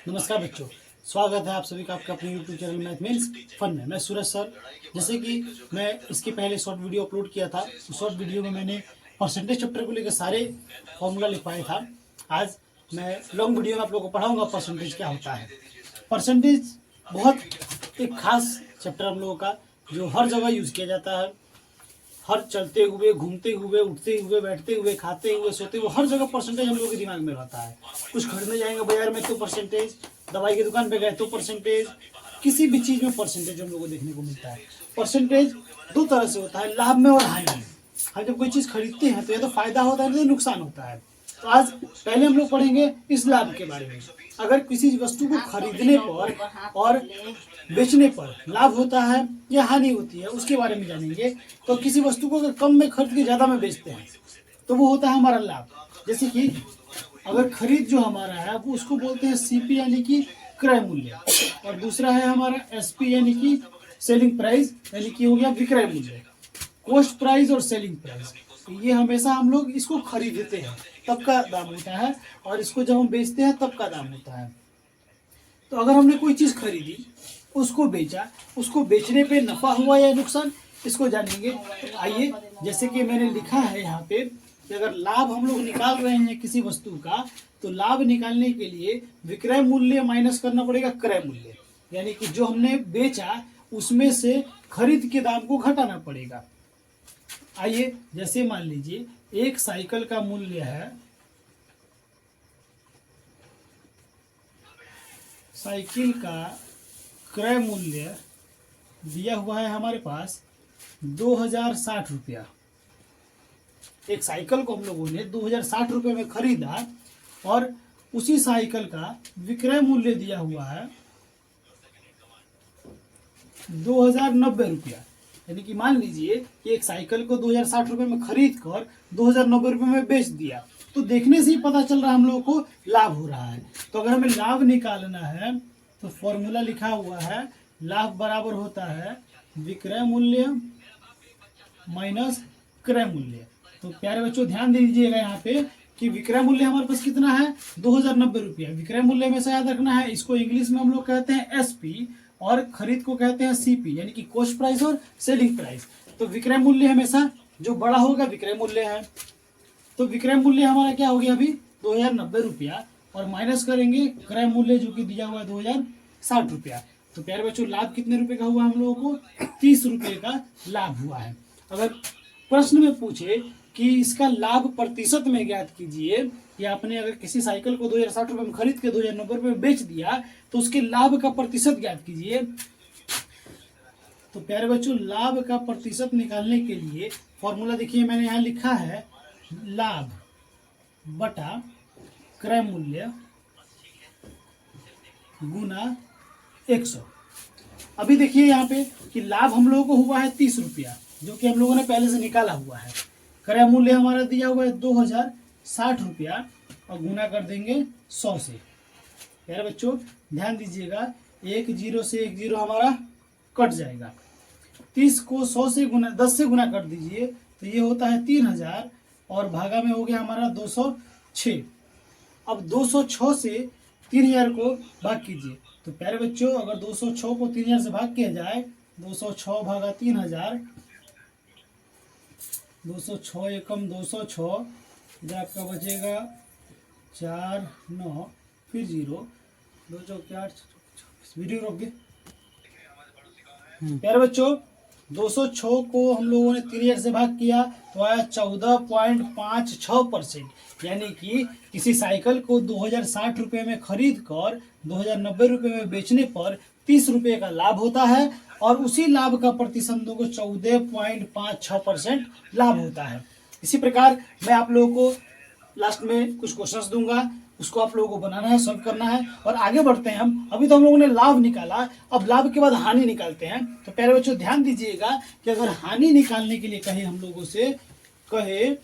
नमस्कार बच्चों, स्वागत है आप सभी का आपका अपने YouTube channel math means fun में। मैं सूरज सर। जैसे कि मैं इसके पहले शॉर्ट वीडियो अपलोड किया था, उस शॉर्ट वीडियो में मैंने परसेंटेज चैप्टर को लेकर सारे फॉर्मूला लिखवाया था। आज मैं लॉन्ग वीडियो में आप लोगों को पढ़ाऊंगा परसेंटेज क्या होता है। परसेंटेज बहुत एक खास चैप्टर हम लोगों का, जो हर जगह यूज़ किया जाता है। हर चलते हुए, घूमते हुए, उठते हुए, बैठते हुए, खाते हुए, सोते हुए, हर जगह परसेंटेज हम लोगों के दिमाग में रहता है। कुछ खरीदने जाएंगे बाजार में तो परसेंटेज, दवाई की दुकान पे गए तो परसेंटेज, किसी भी चीज़ में परसेंटेज हम लोगों को देखने को मिलता है। परसेंटेज दो तरह से होता है, लाभ में और हानि में। हम जब कोई चीज़ खरीदते हैं तो या तो फायदा होता है, तो नुकसान होता है। तो आज पहले हम लोग पढ़ेंगे इस लाभ के बारे में। अगर किसी वस्तु को खरीदने पर और बेचने पर लाभ होता है या हानि होती है, उसके बारे में जानेंगे। तो किसी वस्तु को अगर कम में खरीद के ज़्यादा में बेचते हैं तो वो होता है हमारा लाभ। जैसे कि अगर खरीद जो हमारा है वो उसको बोलते हैं सीपी यानी कि क्रय मूल्य, और दूसरा है हमारा एसपी यानी कि सेलिंग प्राइस यानी कि हो गया विक्रय मूल्य। कॉस्ट प्राइस और सेलिंग प्राइस, तो ये हमेशा हम लोग इसको खरीदते हैं तब का दाम होता है, और इसको जब हम बेचते हैं तब का दाम होता है। तो अगर हमने कोई चीज़ खरीदी, उसको बेचा, उसको बेचने पे नफा हुआ या नुकसान, इसको जानेंगे। तो आइए, जैसे कि मैंने लिखा है यहाँ पे कि अगर लाभ हम लोग निकाल रहे हैं किसी वस्तु का, तो लाभ निकालने के लिए विक्रय मूल्य माइनस करना पड़ेगा क्रय मूल्य, यानी कि जो हमने बेचा उसमें से खरीद के दाम को घटाना पड़ेगा। आइए, जैसे मान लीजिए एक साइकिल का मूल्य है, साइकिल का क्रय मूल्य दिया हुआ है हमारे पास 2060 रुपया। एक साइकिल को हम लोगों ने 2060 रुपये में खरीदा, और उसी साइकिल का विक्रय मूल्य दिया हुआ है 2090 रुपया। यानी कि मान लीजिए कि एक साइकिल को 2060 रुपये में खरीद कर 2090 रुपये में बेच दिया, तो देखने से ही पता चल रहा है हम लोगों को लाभ हो रहा है। तो अगर हमें लाभ निकालना है तो फॉर्मूला लिखा हुआ है, लाभ बराबर होता है विक्रय मूल्य माइनस क्रय मूल्य। तो प्यारे बच्चों ध्यान दे दीजिएगा यहाँ पे कि विक्रय मूल्य हमारे पास कितना है 2090 रुपया। विक्रय मूल्य में से याद रखना है, इसको इंग्लिश में हम लोग कहते हैं एसपी, और खरीद को कहते हैं सीपी यानी कि कॉस्ट प्राइस और सेलिंग प्राइस। तो विक्रय मूल्य हमेशा जो बड़ा होगा विक्रय मूल्य है। तो विक्रय मूल्य हमारा क्या हो गया अभी 2090 रुपया, और माइनस करेंगे क्रय मूल्य जो कि दिया हुआ है 2060 रुपया। तो प्यारे बच्चों लाभ कितने रुपए का हुआ हम लोगों को 30 रुपये का लाभ हुआ है। अगर प्रश्न में पूछे कि इसका लाभ प्रतिशत में ज्ञात कीजिए, कि आपने अगर किसी साइकिल को 2060 रुपये में खरीद के 2090 रुपये में बेच दिया तो उसके लाभ का प्रतिशत ज्ञात कीजिए। तो प्यारे बच्चों लाभ का प्रतिशत निकालने के लिए फॉर्मूला देखिए मैंने यहाँ लिखा है, लाभ बटा क्रय मूल्य गुना 100। अभी देखिए यहाँ पे कि लाभ हम लोगों को हुआ है 30 रुपया, जो कि हम लोगों ने पहले से निकाला हुआ है। क्रय मूल्य हमारा दिया हुआ है 2060 रुपया, और गुना कर देंगे 100 से। यार बच्चों ध्यान दीजिएगा, एक जीरो से एक जीरो हमारा कट जाएगा। 30 को 100 से गुना 10 से गुना कर दीजिए तो ये होता है 3000, और भागा में हो गया हमारा 206। अब 206 से 3000 को भाग कीजिए। तो प्यारे बच्चों अगर 206 को 3000 से भाग किया जाए, 206 भागा 3000, 206 एकम 206, इधर आपका बचेगा 4 9 फिर 0 2 चौके 8, वीडियो रोक दे। प्यारे बच्चों 206 को हम लोगों ने 3000 से भाग किया तो आया 14.56%। यानी कि किसी साइकिल को 2060 रुपये में खरीद कर 2090 रुपये में बेचने पर 30 रुपये का लाभ होता है, और उसी लाभ का प्रतिशत को 14.56% लाभ होता है। इसी प्रकार मैं आप लोगों को लास्ट में कुछ क्वेश्चंस दूंगा, उसको आप लोगों को बनाना है, सॉल्व करना है, और आगे बढ़ते हैं हम। अभी तो हम लोगों ने लाभ निकाला, अब लाभ के बाद हानि निकालते हैं। तो प्यारे बच्चों ध्यान दीजिएगा कि अगर हानि निकालने के लिए कहे हम लोगों से, कहे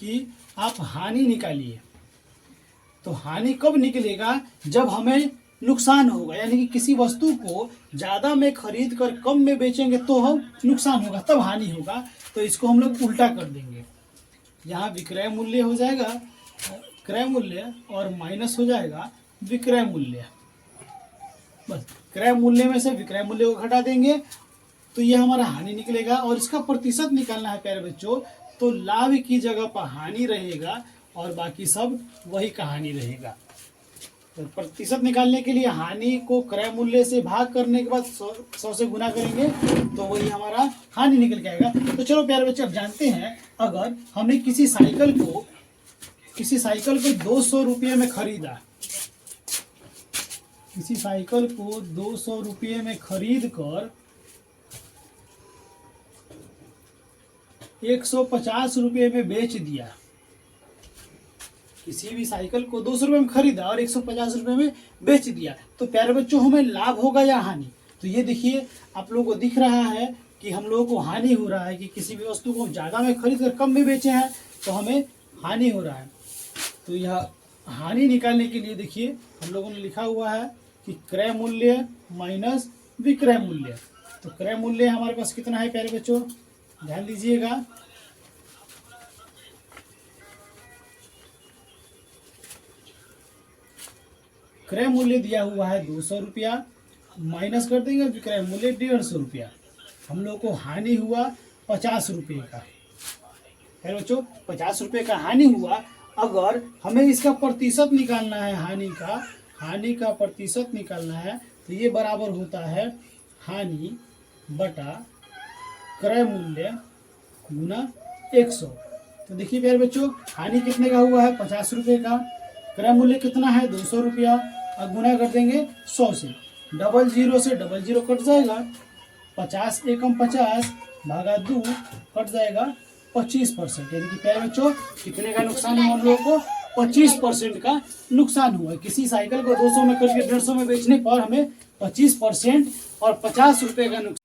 कि आप हानि निकालिए, तो हानि कब निकलेगा जब हमें नुकसान होगा, यानी कि किसी वस्तु को ज़्यादा में खरीद कर कम में बेचेंगे तो हम नुकसान होगा, तब हानि होगा। तो इसको हम लोग उल्टा कर देंगे, यहाँ विक्रय मूल्य हो जाएगा क्रय मूल्य और माइनस हो जाएगा विक्रय मूल्य। बस क्रय मूल्य में से विक्रय मूल्य को घटा देंगे तो ये हमारा हानि निकलेगा। और इसका प्रतिशत निकालना है प्यारे बच्चों, तो लाभ की जगह पर हानि रहेगा और बाकी सब वही कहानी रहेगा। तो प्रतिशत निकालने के लिए हानि को क्रय मूल्य से भाग करने के बाद 100 से गुना करेंगे तो वही हमारा हानि निकल के आएगा। तो चलो प्यारे बच्चे अब जानते हैं, अगर हमने किसी साइकिल को 200 रुपये में खरीदा, किसी साइकिल को 200 रुपये में खरीद कर 150 रुपये में बेच दिया। किसी भी साइकिल को 200 रुपये में खरीदा और 150 रुपये में बेच दिया, तो प्यारे बच्चों हमें लाभ होगा या हानि? तो ये देखिए आप लोगों को दिख रहा है कि हम लोगों को हानि हो रहा है कि किसी भी वस्तु को ज़्यादा में खरीद कर कम में बेचे हैं तो हमें हानि हो रहा है। तो यह हानि निकालने के लिए देखिए हम लोगों ने लिखा हुआ है कि क्रय मूल्य माइनस विक्रय मूल्य। तो क्रय मूल्य हमारे पास कितना है प्यारे बच्चों, ध्यान दीजिएगा। क्रय मूल्य दिया हुआ है 200 रुपया, माइनस कर देंगे विक्रय मूल्य 150 रुपया। हम लोग को हानि हुआ 50 रुपये का। है बच्चों 50 रुपये का हानि हुआ। अगर हमें इसका प्रतिशत निकालना है, हानि का प्रतिशत निकालना है, तो ये बराबर होता है हानि बटा क्रय मूल्य गुना 100। तो देखिए प्यारे बच्चों हानि कितने का हुआ है 50 रुपये का, क्रय मूल्य कितना है 200 रुपया, और गुना कर देंगे 100 से। 00 से 00 कट जाएगा, 50 एकम 50 भागा 2 कट जाएगा 25%। यानी कि प्यारे बच्चों कितने का नुकसान हुआ हम लोगों को, 25% का नुकसान हुआ। किसी साइकिल को 200 में करके 150 में बेचने पर हमें 25% और 50 रुपये का नुकसान।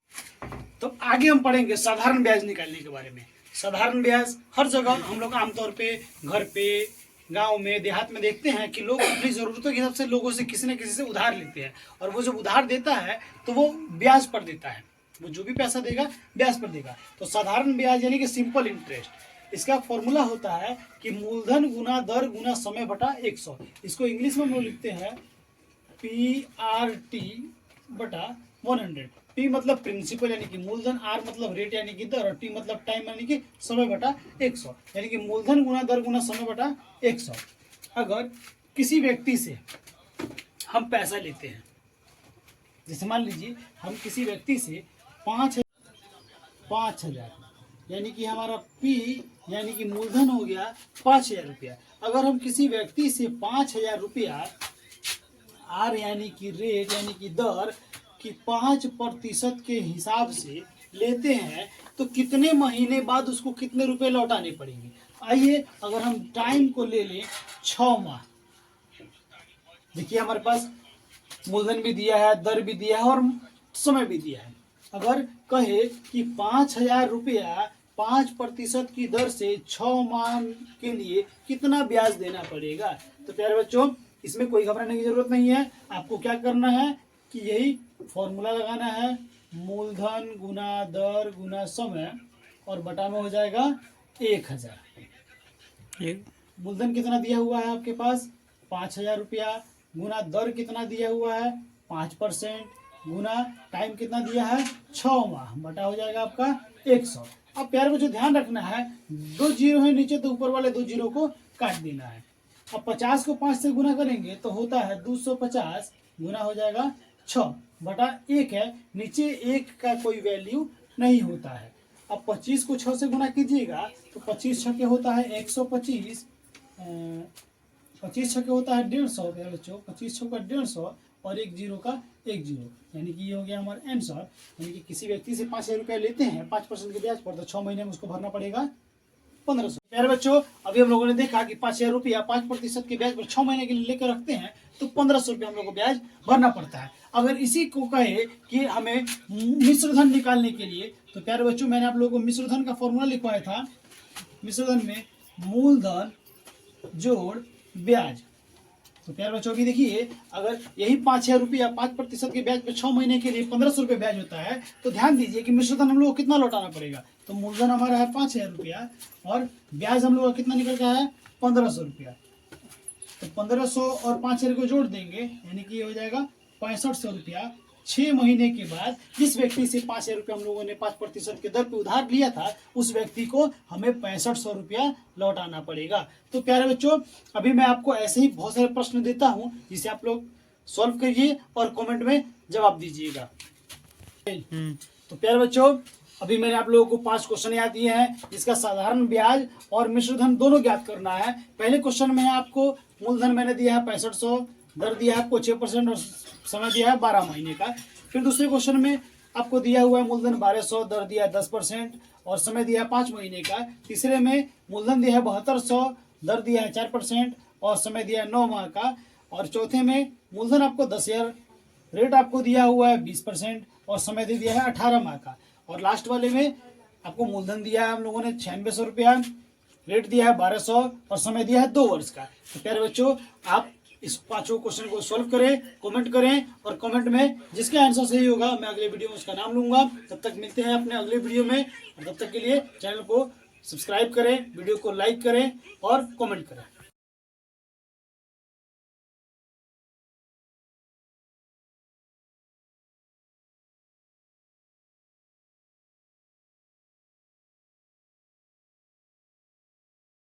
तो आगे हम पढ़ेंगे साधारण ब्याज निकालने के बारे में। साधारण ब्याज हर जगह हम लोग आमतौर पे घर पे, गांव में, देहात में देखते हैं कि लोग अपनी ज़रूरतों के हिसाब से लोगों से किसी न किसी से उधार लेते हैं, और वो जब उधार देता है तो वो ब्याज पर देता है, वो जो भी पैसा देगा ब्याज पर देगा। तो साधारण ब्याज यानी कि सिंपल इंटरेस्ट, इसका फॉर्मूला होता है कि मूलधन गुना दर गुना समय बटा 100। इसको इंग्लिश में हम लोग लिखते हैं PRT बटा 100। P मतलब प्रिंसिपल यानी कि मूलधन, R मतलब रेट यानी कि दर, और T मतलब टाइम यानी कि समय बटा 100। यानी कि मूलधन गुना दर गुना समय बटा 100। अगर किसी व्यक्ति से हम पैसा लेते हैं, जैसे मान लीजिए हम किसी व्यक्ति से 5,000, यानी कि हमारा P यानी कि मूलधन हो गया 5,000 रुपया। अगर हम किसी व्यक्ति से 5,000 रुपया, R यानी कि रेट यानी कि दर कि 5% के हिसाब से लेते हैं तो कितने महीने बाद उसको कितने रुपए लौटाने पड़ेंगे। आइए अगर हम टाइम को ले लें 6 माह। देखिए हमारे पास मूलधन भी दिया है, दर भी दिया है और समय भी दिया है। अगर कहे कि 5,000 रुपया 5% की दर से 6 माह के लिए कितना ब्याज देना पड़ेगा, तो प्यारे बच्चों इसमें कोई घबराने की जरूरत नहीं है। आपको क्या करना है कि यही फॉर्मूला लगाना है, मूलधन गुना दर गुना समय, और बटा में हो जाएगा 1,000। मूलधन कितना दिया हुआ है आपके पास 5,000 रुपया, गुना दर कितना दिया हुआ है 5%, गुना टाइम कितना दिया है 6 माह, बटा हो जाएगा आपका 100। अब प्यारे बच्चों ध्यान रखना है 2 जीरो है नीचे, तो ऊपर वाले 2 जीरो को काट देना है। अब 50 को 5 से गुना करेंगे तो होता है 250, गुना हो जाएगा 6 बटा 1 है, नीचे 1 का कोई वैल्यू नहीं होता है। अब 25 को 6 से गुना कीजिएगा तो 25 छक्के होता है 125, 25 छक्के होता है 150 बच्चों, 25 छक्का 150 और 1 जीरो का 1 जीरो, यानी कि ये हो गया हमारा आंसर। यानी कि किसी व्यक्ति से 5,000 रुपया लेते हैं 5% के ब्याज पर, तो 6 महीने में उसको भरना पड़ेगा 1,500। प्यारे बच्चों अभी हम लोगों ने देखा कि 5,000 रुपया 5% के ब्याज पर 6 महीने के लिए लेकर रखते हैं तो 1,500 रुपया हम लोग को ब्याज भरना पड़ता है। अगर इसी को कहे कि हमें मिश्रधन निकालने के लिए, तो प्यारे बच्चों मैंने आप लोगों को मिश्रधन का फॉर्मूला लिखवाया था। मिश्रधन में मूलधन जोड़ ब्याज। तो प्यारे बच्चों भी देखिए अगर यही 5,000 रुपया 5% के ब्याज पर 6 महीने के लिए 1,500 रुपये ब्याज होता है, तो ध्यान दीजिए कि मिश्रधन हम लोग को कितना लौटाना पड़ेगा। तो मूलधन हमारा है 5,000 रुपया और ब्याज हम लोग का कितना निकल गया है 1,500 रुपया। तो 1,500 और 5,000 को जोड़ देंगे यानी कि ये हो जाएगा 6500 रुपया 6 महीने के बाद जिस व्यक्ति से 5,000 रुपया हम लोगों ने 5% के दर पे उधार लिया था, उस व्यक्ति को हमें 6500 रुपया लौटाना पड़ेगा। तो प्यारे बच्चों, अभी मैं आपको ऐसे ही बहुत सारे प्रश्न देता हूं, जिसे आप लोग सॉल्व करिए और कमेंट में जवाब दीजिएगा। तो प्यारे बच्चों, अभी मैंने आप लोगों को 5 क्वेश्चन याद दिए हैं, जिसका साधारण ब्याज और मिश्र धन दोनों ज्ञात करना है। पहले क्वेश्चन में आपको मूलधन मैंने दिया है 6500, दर दिया है आपको 6% और समय दिया है 12 महीने का। फिर दूसरे क्वेश्चन में आपको दिया हुआ है मूलधन 1200, दर दिया है 10% और समय दिया है 5 महीने का। तीसरे में मूलधन दिया है 7200, दर दिया है 4% और समय दिया है 9 माह का। और चौथे में मूलधन आपको 10,000, रेट आपको दिया हुआ है 20% और समय दे दिया है 18 माह का। और लास्ट वाले में आपको मूलधन दिया है हम लोगों ने 9600 रुपया, रेट दिया है 1200 और समय दिया है 2 वर्ष का। तो प्यारे बच्चों, आप इस 5 क्वेश्चन को सॉल्व करें, कमेंट करें और कमेंट में जिसका आंसर सही होगा मैं अगले वीडियो में उसका नाम लूंगा। तब तक मिलते हैं अपने अगले वीडियो में, और तब तक के लिए चैनल को सब्सक्राइब करें, वीडियो को लाइक करें और कमेंट करें।